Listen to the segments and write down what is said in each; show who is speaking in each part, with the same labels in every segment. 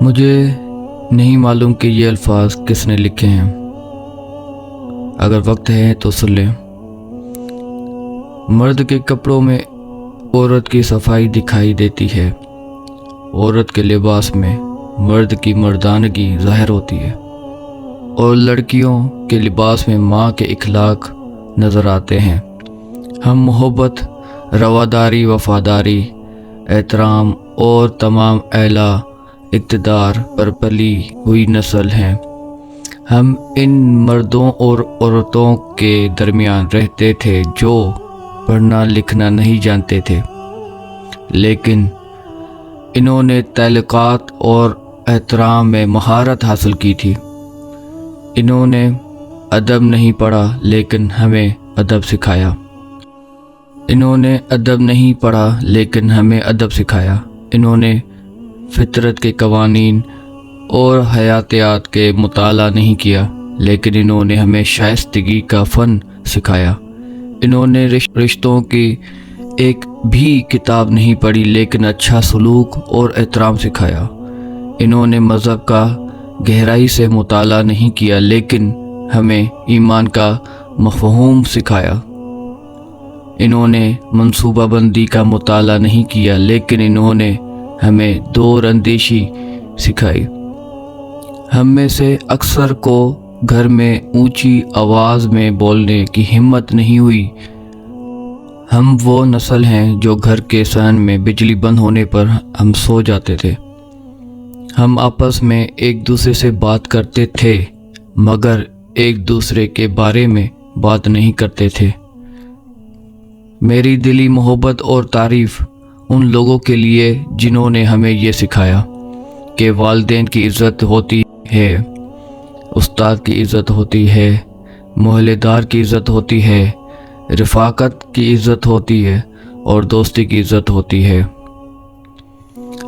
Speaker 1: مجھے نہیں معلوم کہ یہ الفاظ کس نے لکھے ہیں، اگر وقت ہے تو سن لیں۔ مرد کے کپڑوں میں عورت کی صفائی دکھائی دیتی ہے، عورت کے لباس میں مرد کی مردانگی ظاہر ہوتی ہے، اور لڑکیوں کے لباس میں ماں کے اخلاق نظر آتے ہیں۔ ہم محبت، رواداری، وفاداری، احترام اور تمام اعلیٰ اقتدار پر پلی ہوئی نسل ہیں۔ ہم ان مردوں اور عورتوں کے درمیان رہتے تھے جو پڑھنا لکھنا نہیں جانتے تھے، لیکن انہوں نے تعلقات اور احترام میں مہارت حاصل کی تھی۔ انہوں نے ادب نہیں پڑھا لیکن ہمیں ادب سکھایا۔ انہوں نے ادب نہیں پڑھا لیکن ہمیں ادب سکھایا۔ انہوں نے فطرت کے قوانین اور حیاتیات کے مطالعہ نہیں کیا، لیکن انہوں نے ہمیں شائستگی کا فن سکھایا۔ انہوں نے رشتوں کی ایک بھی کتاب نہیں پڑھی لیکن اچھا سلوک اور احترام سکھایا۔ انہوں نے مذہب کا گہرائی سے مطالعہ نہیں کیا لیکن ہمیں ایمان کا مفہوم سکھایا۔ انہوں نے منصوبہ بندی کا مطالعہ نہیں کیا لیکن انہوں نے ہمیں دور اندیشی سکھائی۔ ہم میں سے اکثر کو گھر میں اونچی آواز میں بولنے کی ہمت نہیں ہوئی۔ ہم وہ نسل ہیں جو گھر کے صحن میں بجلی بند ہونے پر ہم سو جاتے تھے۔ ہم آپس میں ایک دوسرے سے بات کرتے تھے مگر ایک دوسرے کے بارے میں بات نہیں کرتے تھے۔ میری دلی محبت اور تعریف ان لوگوں کے لیے جنہوں نے ہمیں یہ سکھایا کہ والدین کی عزت ہوتی ہے، استاد کی عزت ہوتی ہے، محلے دار کی عزت ہوتی ہے، رفاقت کی عزت ہوتی ہے اور دوستی کی عزت ہوتی ہے۔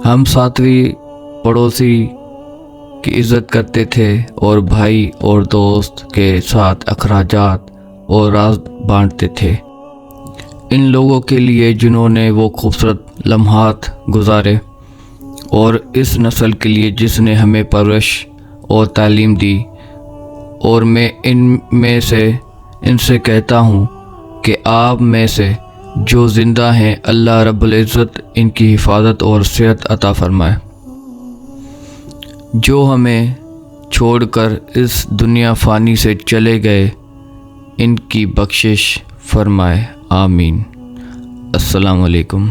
Speaker 1: ہم ساتویں پڑوسی کی عزت کرتے تھے اور بھائی اور دوست کے ساتھ اخراجات اور راز بانٹتے تھے۔ ان لوگوں کے لیے جنہوں نے وہ خوبصورت لمحات گزارے، اور اس نسل کے لیے جس نے ہمیں پرورش اور تعلیم دی، اور میں ان سے کہتا ہوں کہ آپ میں سے جو زندہ ہیں اللہ رب العزت ان کی حفاظت اور صحت عطا فرمائے۔ جو ہمیں چھوڑ کر اس دنیا فانی سے چلے گئے ان کی بخشش فرمائے، آمین۔ السلام علیکم۔